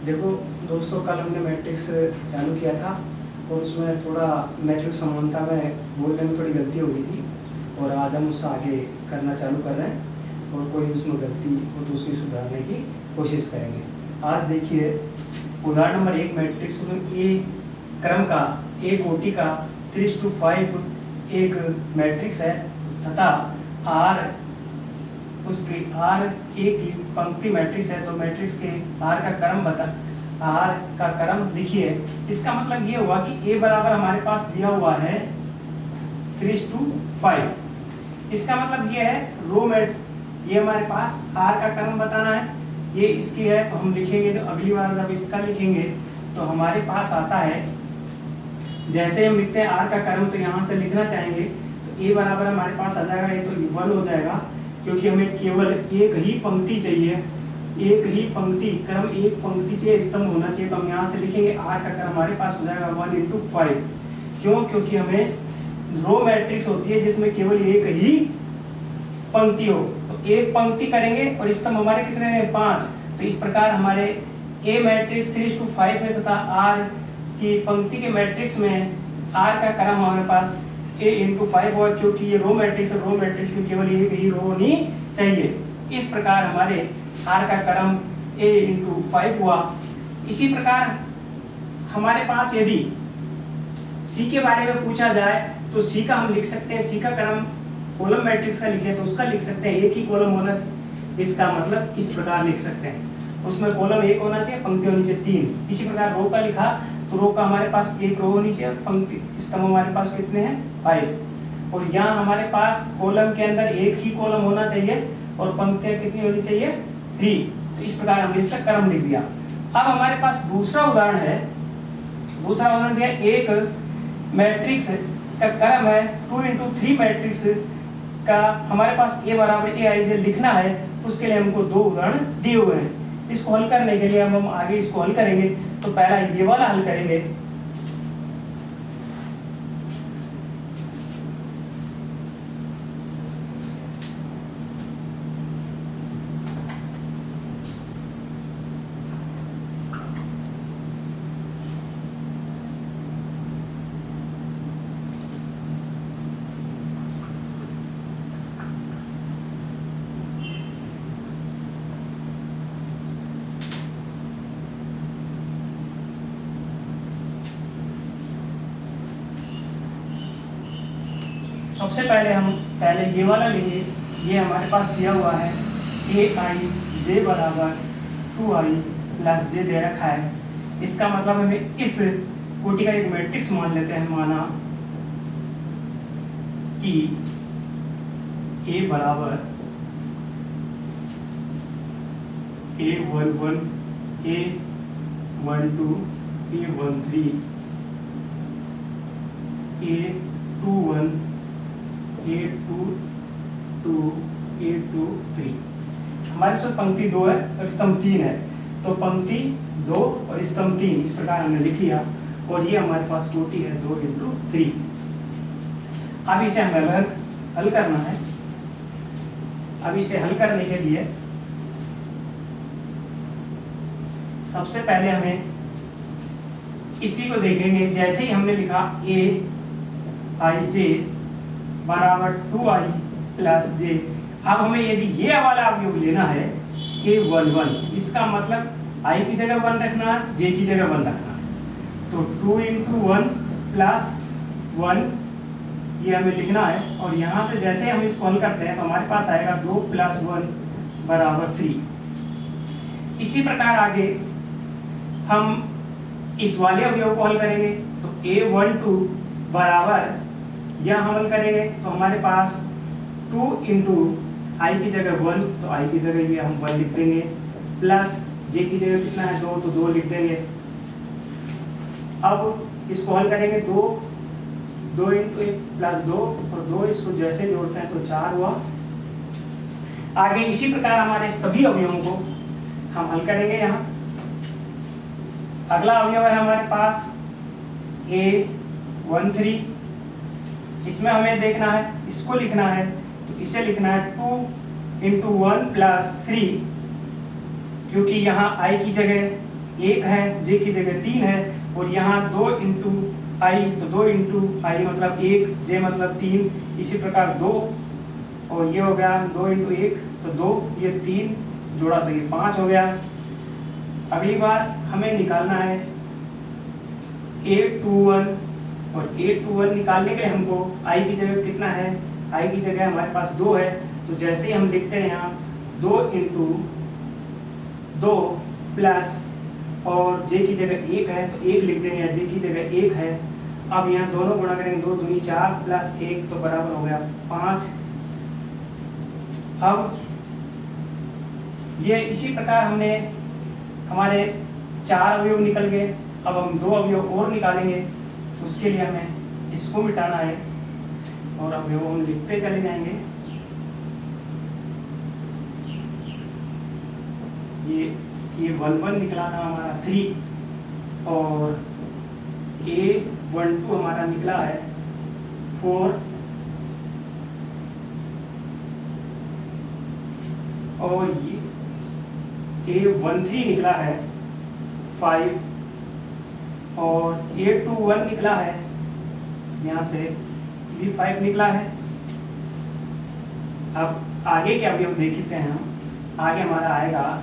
देखो दोस्तों, कल हमने मैट्रिक्स चालू किया था और उसमें थोड़ा मैट्रिक्स समानता में बोलने में थोड़ी गलती हो गई थी और आज हम उससे आगे करना चालू कर रहे हैं और कोई उसमें गलती हो तो उसकी सुधारने की कोशिश करेंगे। आज देखिए उदाहरण नंबर 1 मैट्रिक्स में ए क्रम का ए कोटि का 3:5 एक मैट्रिक्स है तथा आर उसके आर ए की पंक्ति मैट्रिक्स है। तो मैट्रिक्स के आर का क्रम लिखिए। इसका मतलब ये हुआ कि ए बराबर हमारे पास दिया हुआ है 3:5। इसका मतलब ये है ये हमारे पास आर का क्रम बताना है, ये इसकी है। तो हम लिखेंगे, जो अगली बार जब इसका लिखेंगे तो हमारे पास आता है, जैसे हम लिखते हैं आर का क्रम तो यहाँ से लिखना चाहेंगे तो ए बराबर हमारे पास आ जाएगा, ये तो 1 हो जाएगा क्योंकि हमें केवल एक ही पंक्ति चाहिए, एक ही पंक्ति क्रम, एक पंक्ति चाहिए, स्तंभ होना चाहिए। तो हम यहाँ से लिखेंगे आर का क्रम हमारे पास हो जाएगा 1/5। क्यों? क्योंकि हमें रो मैट्रिक्स होती है जिसमें केवल एक ही पंक्ति हो। तो एक पंक्ति करेंगे और स्तंभ हमारे कितने हैं? 5। तो इस प्रकार हमारे ए मैट्रिक्स 3:5 में तथा आर की पंक्ति के मैट्रिक्स में आर का क्रम हमारे पास a/5 हुआ, क्योंकि ये रो मैट्रिक्स है, रो मैट्रिक्स में केवल एक ही रो होनी चाहिए। इस प्रकार हमारे आर का क्रम a/5 हुआ। इसी प्रकार हमारे पास यदि सी के बारे में पूछा जाए तो सी का हम लिख सकते हैं, सी का क्रम कॉलम मैट्रिक्स का लिखे तो उसका लिख सकते हैं एक ही कॉलम होना चाहिए। इसका मतलब इस प्रकार लिख सकते हैं, उसमें कॉलम 1 होना चाहिए, पंक्ति होनी चाहिए 3। इसी प्रकार रो का लिखा तो रो का हमारे पास एक रो होनी चाहिए, पंक्ति स्तंभ हमारे पास कितने हैं? 5। और यहाँ हमारे पास कॉलम के अंदर एक ही कॉलम होना चाहिए और पंक्तियां कितनी होनी चाहिए? 3। तो इस प्रकार हमने इसका क्रम लिख दिया। अब हमारे पास दूसरा उदाहरण है। दूसरा उदाहरण दिया, एक मैट्रिक्स का क्रम है 2x3 मैट्रिक्स का हमारे पास ए बराबर aij लिखना है। उसके लिए हमको 2 उदाहरण दिए हुए हैं। इसको हल करने के लिए हम आगे इसको हल करेंगे। तो पहला ये वाला हल करेंगे। सबसे पहले हम ये वाला लेंगे। ये हमारे पास दिया हुआ है aij बराबर 2i प्लस j दे रखा है। इसका मतलब हमें इस कोटि का एक मैट्रिक्स मान लेते हैं। माना कि a बराबर a11 a12 a13 a21 a22 a23। हमारे पास पंक्ति 2 है और स्तंभ 3 है। तो पंक्ति 2 और स्तंभ 3 इस प्रकार हमने लिख लिया और ये हमारे पास कोटि है 2x3। अब इसे हमें हल करना है। अब इसे हल करने के लिए सबसे पहले हमें इसी को देखेंगे। जैसे ही हमने लिखा aij बराबर 2i प्लस j। अब हमें यदि ये वाला अवयव लेना है a11, इसका मतलब i की जगह 1 रखना है, j की जगह 1 रखना है। तो 2 × 1 प्लस 1 ये हमें लिखना है। और यहाँ से जैसे हम इसको हल करते हैं तो हमारे पास आएगा 2 + 1 बराबर 3। इसी प्रकार आगे हम इस वाले अवयव को हल करेंगे। तो a12 बराबर यह हम हल करेंगे तो हमारे पास 2 × i की जगह 1, तो i की जगह ये हम 1 लिख देंगे, प्लस j की जगह कितना है 2, तो 2 लिख देंगे। अब इसको हल करेंगे 2 × 1 + 2 और 2 इसको जैसे जोड़ते हैं तो 4 हुआ। आगे इसी प्रकार हमारे सभी अवयवों को हम हल करेंगे। यहाँ अगला अवयव है हमारे पास a13। इसमें हमें देखना है, इसको लिखना है तो इसे लिखना है 2 × 1 + 3, क्योंकि यहाँ i की जगह 1 है, जे की जगह 3 है, और यहाँ 2 इंटू आई, तो 2 इंटू आई मतलब 1, जे मतलब 3, इसी प्रकार 2, और ये हो गया 2 इंटू 1 तो 2, ये 3 जोड़ा तो ये 5 हो गया। अगली बार हमें निकालना है A21, और A21 निकालने के लिए हमको i की जगह कितना है, i की जगह हमारे पास 2 है, तो जैसे ही हम लिखते हैं यहाँ 2 इंटू 2 प्लस, और j की जगह 1 है तो 1 लिख देंगे, j की जगह 1 है। अब यहाँ दोनों गुणा करेंगे, 2 दूनी 4 प्लस 1 तो बराबर हो गया 5। अब ये इसी प्रकार हमने हमारे 4 अवयव निकल गए। अब हम 2 अवयव और निकालेंगे, उसके लिए हमें इसको मिटाना है और अवयव हम लिखते चले जाएंगे। ये 1 निकला था हमारा 3, और A12 हमारा निकला है 4, और ये A13 निकला है 5, और A21 निकला है, यहाँ से भी 5 निकला है। अब आगे के अवयव देखते हैं हम। आगे हमारा आएगा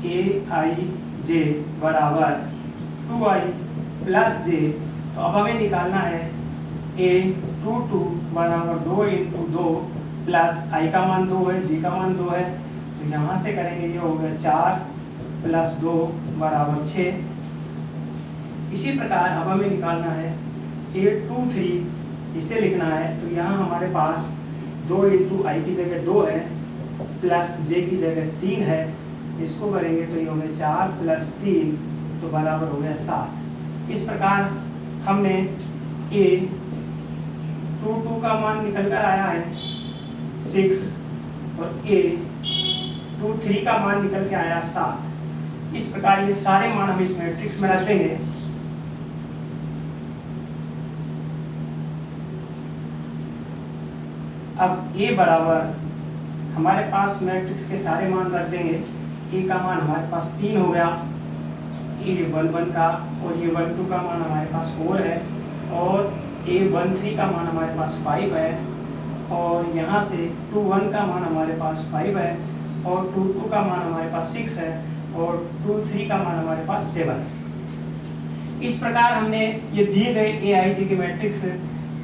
Aij बराबर 2i प्लस j, तो अब हमें निकालना है A22 बराबर 2 इंटू 2 प्लस i का मान 2 है, j का मान 2 है, तो यहाँ से करेंगे, ये हो गया 4 प्लस 2 बराबर 6। इसी प्रकार अब हमें निकालना है A23, इसे लिखना है, तो यहाँ हमारे पास 2 इंटू आई की जगह 2 है, प्लस j की जगह 3 है, इसको करेंगे तो ये हो गया 4 प्लस 3 तो बराबर हो गया 7। इस प्रकार हमने A22 का मान निकल कर आया है 6, और A23 का मान निकल के आया 7। इस प्रकार ये सारे मान हम इस मैट्रिक्स में रख देंगे। अब A बराबर हमारे पास मैट्रिक्स के सारे मान रख देंगे। A का मान हमारे पास 3 हो गया, A11 का, और A12 का मान हमारे पास 4 है, और A13 का मान हमारे पास 5 है, और यहाँ से 21 का मान हमारे पास 5 है, और 22 का मान हमारे पास 6 है, और 23 का मान हमारे पास 7 है। इस प्रकार हमने ये दिए गए AIJ के मैट्रिक्स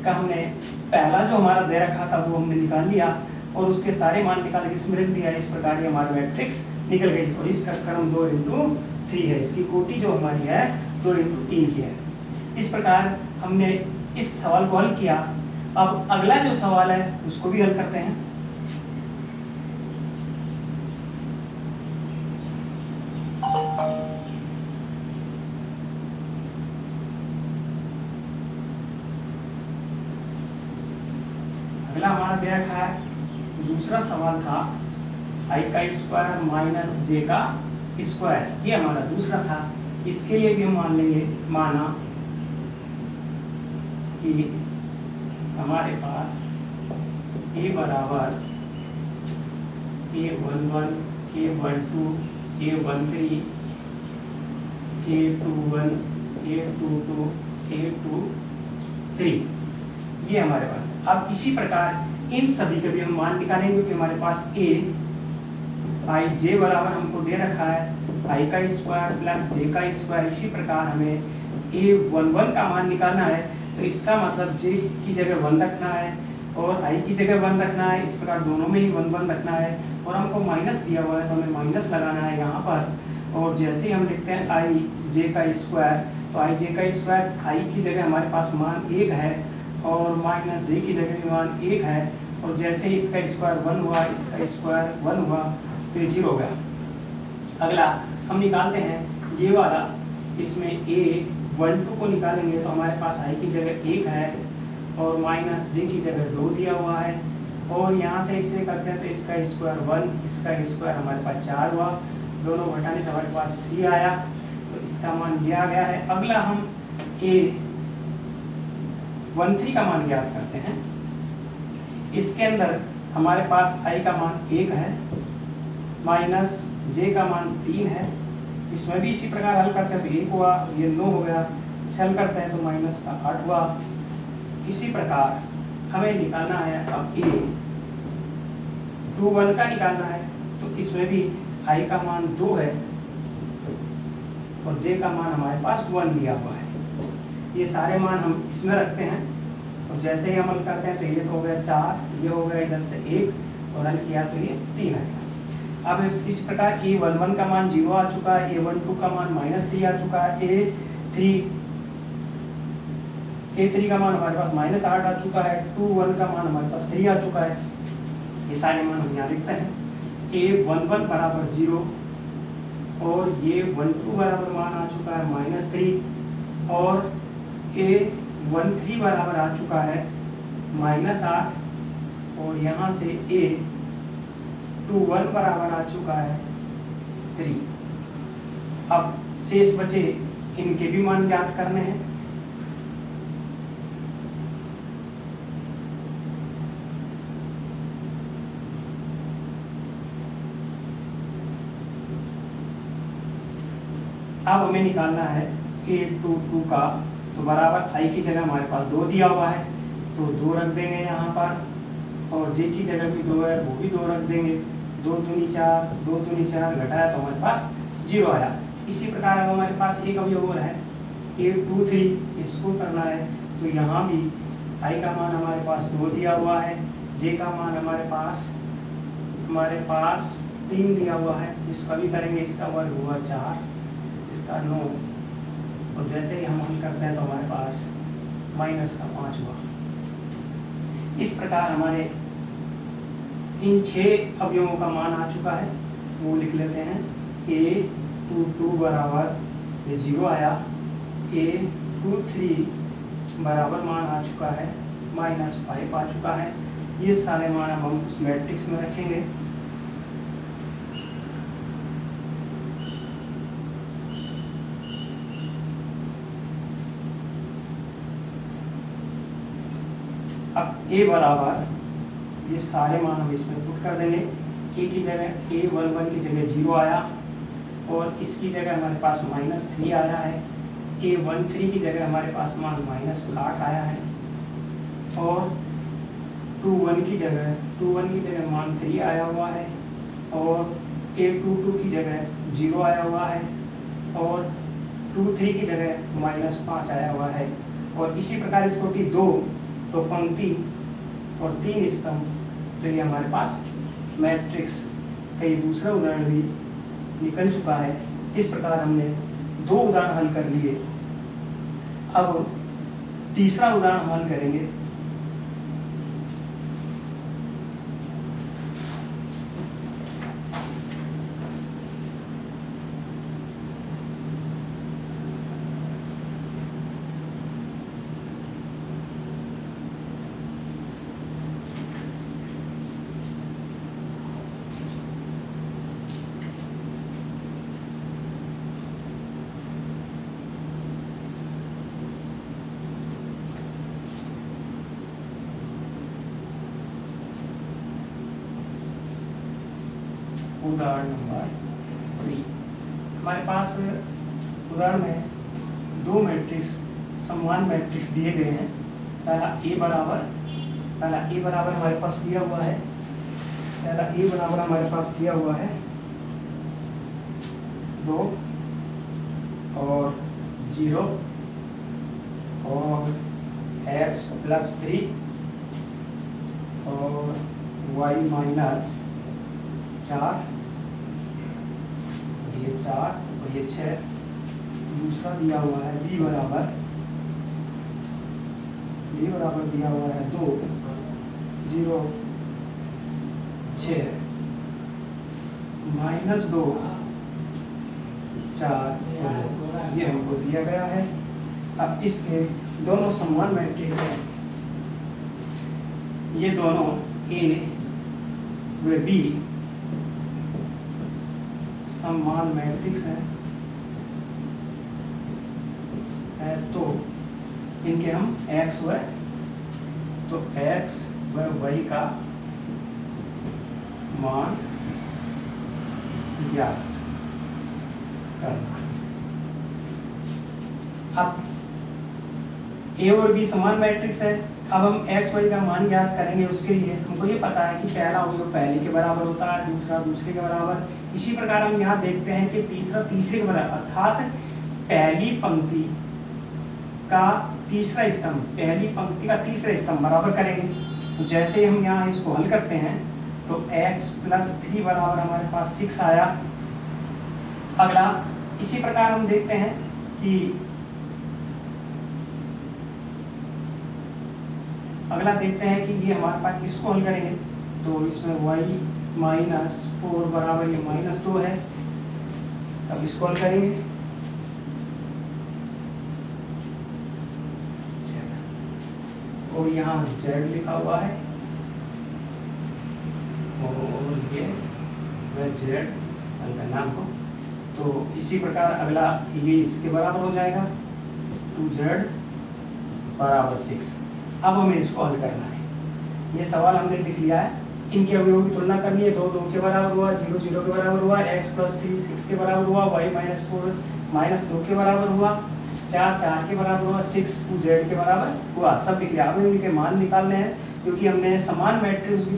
का हमने पहला जो हमारा दे रखा था वो हमने निकाल लिया, और उसके सारे मान निकाल के इसमें रख दिया। इस प्रकार ये हमारा मैट्रिक्स निकल गई, और इसका क्रम 2 इंटू 3 है, इसकी कोटि जो हमारी है 2 इंटू 3 की है। इस प्रकार हमने इस सवाल को हल किया। अब अगला जो सवाल है उसको भी हल करते हैं। अगला हमारा दे रखा है, दूसरा सवाल था i का स्क्वायर माइनस j का स्क्वायर, ये हमारा दूसरा था। इसके लिए भी हम मान लेंगे, माना कि हमारे पास a बराबर A11, A12, A13, A21, A22, A23, ये हमारे पास। अब इसी प्रकार इन सभी के भी हम मान निकालेंगे, क्योंकि हमारे पास Aij बराबर हमको दे रखा है i का स्क्वायर प्लस j का स्क्वायर। इसी प्रकार हमें A11 का मान निकालना है, तो इसका मतलब j की जगह 1 रखना है और i की जगह 1 रखना है। इस प्रकार दोनों में ही 1 1 रखना है, और हमको माइनस दिया हुआ है तो हमें माइनस लगाना है यहाँ पर। और जैसे ही हम लिखते हैं ij का स्क्वायर, तो ij का स्क्वायर i की जगह हमारे पास मान 1 है, और माइनस j की जगह भी मान 1 है, और जैसे ही इसका स्क्वायर 1 हुआ, इसका स्क्वायर 1 हुआ, तो ये 0 हो गया। अगला हम निकालते हैं ये वाला, इसमें A12 को निकालेंगे तो हमारे पास i की जगह 1 है और माइनस j की जगह 2 दिया हुआ है, और यहाँ से इसे करते हैं तो इसका स्क्वायर 1, इसका स्क्वायर हमारे पास 4 हुआ, दोनों घटाने से हमारे पास 3 आया, तो इसका मान दिया गया है। अगला हम A13 का मान ज्ञात करते हैं। इसके अंदर हमारे पास i का मान 1 है, माइनस j का मान 3 है, इसमें भी इसी प्रकार हल करते हैं तो 1 हुआ, ये 9 हो गया, इसे हल करते हैं तो माइनस का 8 हुआ। इसी प्रकार हमें निकालना है अब a 2 1 का निकालना है, तो इसमें भी i का मान 2 है और j का मान हमारे पास 1 दिया हुआ है। ये सारे मान हम इसमें रखते हैं और जैसे ही हम हल करते हैं तो ये तो हो गया 4, ये हो गया इधर से 1 और हल किया तो ये 3 आएगा। अब इस प्रकार a11 का मान 0 आ चुका है, a12 का मान -3 आ चुका है, a3 का मान हमारे पास -8 आ चुका है, 21 का मान हमारे पास 3 आ चुका है। ये सारे मान हम यहाँ लिखते हैं। a11 बराबर 0 और ये 12 बराबर मान आ चुका है -3 और a13 बराबर आ चुका है -8 और यहाँ से a21 बराबर आ चुका है 3। अब शेष बचे इनके भी मान ज्ञात करने हैं। अब हमें निकालना है a22 का, तो बराबर i की जगह हमारे पास 2 दिया हुआ है तो 2 रख देंगे यहाँ पर और j की जगह भी 2 है वो भी 2 रख देंगे। 2 दूनी 4, 2 दूनी 4 घटाया तो हमारे पास 0 आया। इसी प्रकार अब हमारे पास एक अवयव और है a23, इसको करना है तो यहाँ भी i का मान हमारे पास 2 दिया हुआ है, j का मान हमारे पास 3 दिया हुआ है। इसका भी करेंगे, इसका वर्ग हुआ 4, इसका 9 और जैसे ही हम हल करते हैं तो हमारे पास -5 हुआ। इस प्रकार हमारे इन 6 अवयवों का मान आ चुका है, वो लिख लेते हैं। a22 बराबर 0 आया, a23 बराबर मान आ चुका है -5 आ चुका है। ये सारे मान हम इस मैट्रिक्स में रखेंगे। अब a बराबर ये सारे मान हम इसमें पुट कर देंगे। a की जगह a11 की जगह 0 आया और इसकी जगह हमारे पास -3 आया है। a13 की जगह हमारे पास मान -8 आया है और 21 की जगह मान 3 आया हुआ है और a22 की जगह 0 आया हुआ है और 23 की जगह -5 आया हुआ है। और इसी प्रकार इस कोटि 2 तो पंक्ति और 3 स्तंभ, तो ये हमारे पास मैट्रिक्स का ये दूसरा उदाहरण भी निकल चुका है। इस प्रकार हमने 2 उदाहरण हल कर लिए। अब तीसरा उदाहरण हल करेंगे। उदाहरण नंबर 3। हमारे पास उदाहरण में 2 मैट्रिक्स समान मैट्रिक्स दिए गए हैं। पहला a बराबर हमारे पास दिया हुआ है, दिया हुआ है 2 और 0 और x + 3 और y - 4, ये 4 और ये 6। दूसरा दिया हुआ है b बराबर दिया हुआ है 2 0 6 -2 4, ये हमको दिया गया है। अब इसके दोनों समान मैट्रिक्स हैं, ये दोनों a व b समान मैट्रिक्स है तो इनके हम x व y का मान ज्ञात। करना। अब ए और बी समान मैट्रिक्स है। अब हम एक्स वाई का मान ज्ञात करेंगे। उसके लिए हमको ये पता है कि पहला अवयव पहले के बराबर होता है, दूसरा दूसरे के बराबर। इसी प्रकार हम यहाँ देखते हैं कि तीसरा तीसरे के बराबर, अर्थात पहली पंक्ति का तीसरा स्तंभ, पहली पंक्ति का तीसरा स्तंभ बराबर करेंगे। तो जैसे हम यहाँ इसको हल करते हैं तो x + 3 बराबर हमारे पास 6 आया। अगला इसी प्रकार हम देखते हैं कि अगला देखते हैं कि ये हमारे पास इसको हल करेंगे तो इसमें y - 4 बराबर ये -2 है। अब इसको हल करेंगे और यहाँ z लिखा हुआ है और ये z हल करना हमको। तो इसी प्रकार अगला ये इसके बराबर हो जाएगा 2z बराबर 6। अब हमें इसको हल करना है। ये सवाल हमने लिख लिया है। इनके अवयवों की तुलना करनी है। 2 2 के बराबर हुआ, 0 0 के बराबर हुआ, x + 3 6 के बराबर हुआ, y - 4 -2 के बराबर हुआ, 4 4 के बराबर हुआ, 6 2z के बराबर हुआ। सब लिख लिया। अब इनके मान निकालने हैं क्योंकि हमने समान मैट्रिक्स की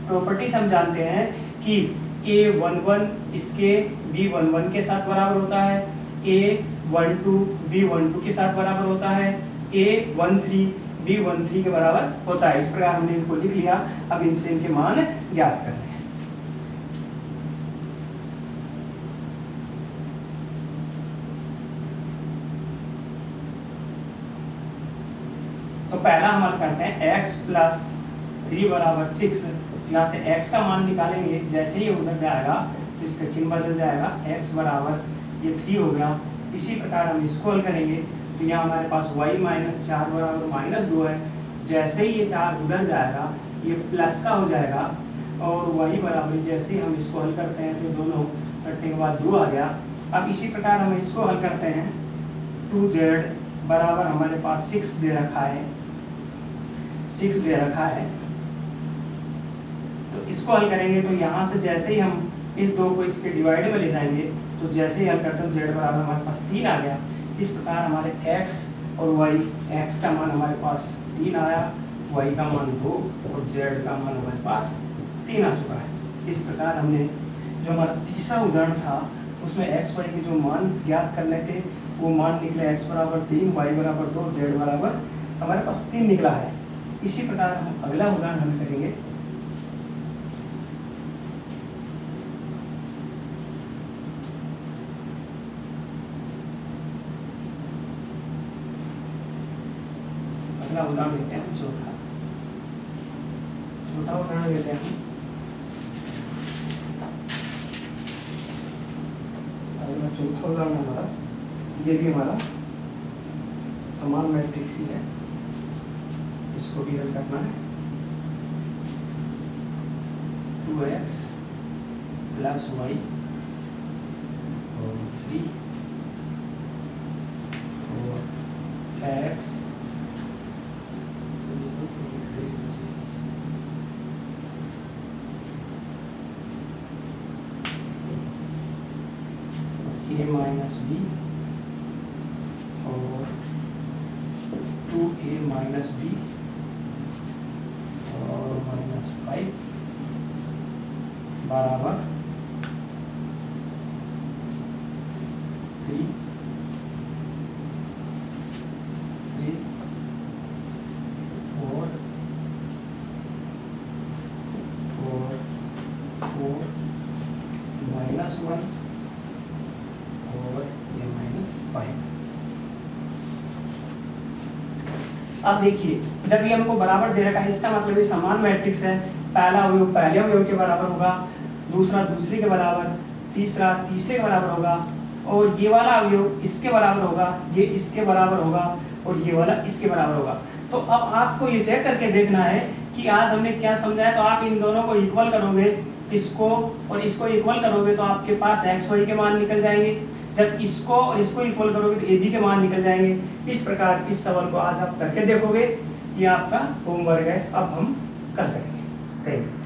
प्रॉपर्टीज हम जानते हैं कि a11 इसके b11 के साथ बराबर होता है, a12 b12 के साथ बराबर होता है, a13 b13 के बराबर होता है। इस प्रकार हमने इनको लिख लिया। अब इनसे इनके मान ज्ञात करने हैं। तो पहला हम हल करते हैं x + 3 बराबर 6। यहाँ से x का मान निकालेंगे। जैसे ही उधर जाएगा तो इसका चिन्ह बदल जाएगा, x बराबर ये 3 हो गया। इसी प्रकार हम इसको हल करेंगे तो यहाँ हमारे पास y - 4 बराबर -2 है। जैसे ही ये 4 उधर जाएगा ये प्लस का हो जाएगा और y बराबर जैसे ही हम इसको हल करते हैं तो दोनों कटने के बाद 2 आ गया। अब इसी प्रकार हम इसको हल करते हैं 2z बराबर हमारे पास 6 दे रखा है, 6 दे रखा है। तो इसको हल करेंगे तो यहाँ से जैसे ही हम इस 2 को इसके डिवाइड में ले जाएंगे तो जैसे ही हल करते हैं z बराबर हमारे पास 3 आ गया। इस प्रकार हमारे x और y, x का मान हमारे पास 3 आया, y का मान 2 और z का मान हमारे पास 3 आ चुका है। इस प्रकार हमने जो हमारा तीसरा उदाहरण था उसमें x y के जो मान ज्ञात करने थे वो मान निकले x बराबर 3, y बराबर 2, z बराबर हमारे पास 3 निकला है। इसी प्रकार हम अगला उदाहरण हल करेंगे। अगला उदाहरण लेते हैं चौथा उदाहरण लेते हैं। अगला चौथा उदाहरण हमारा, ये भी हमारा समान मैट्रिक्स ही है, इसको भी हल करना है। 2x + y और 3 और x a - b और 2a - b और -5 बराबर 3 4 -1 और ये -5। अब देखिए जब ये हमको बराबर दे रखा है इसका मतलब ये समान मैट्रिक्स है। पहला अवयव पहले अवयव के बराबर होगा, दूसरा दूसरे के बराबर, तीसरा तीसरे के बराबर होगा और ये वाला अवयव इसके बराबर होगा, ये इसके बराबर होगा और ये वाला इसके बराबर होगा। तो अब आपको ये चेक करके देखना है कि आज हमने क्या समझाया। तो आप इन दोनों को इक्वल करोगे, इसको और इसको इक्वल करोगे तो आपके पास एक्स वाई के मान निकल जाएंगे। जब इसको और इसको इक्वल करोगे तो ए बी के मान निकल जाएंगे। इस प्रकार इस सवाल को आज आप करके देखोगे। ये आपका होमवर्क है, अब हम कल करेंगे। Thank you.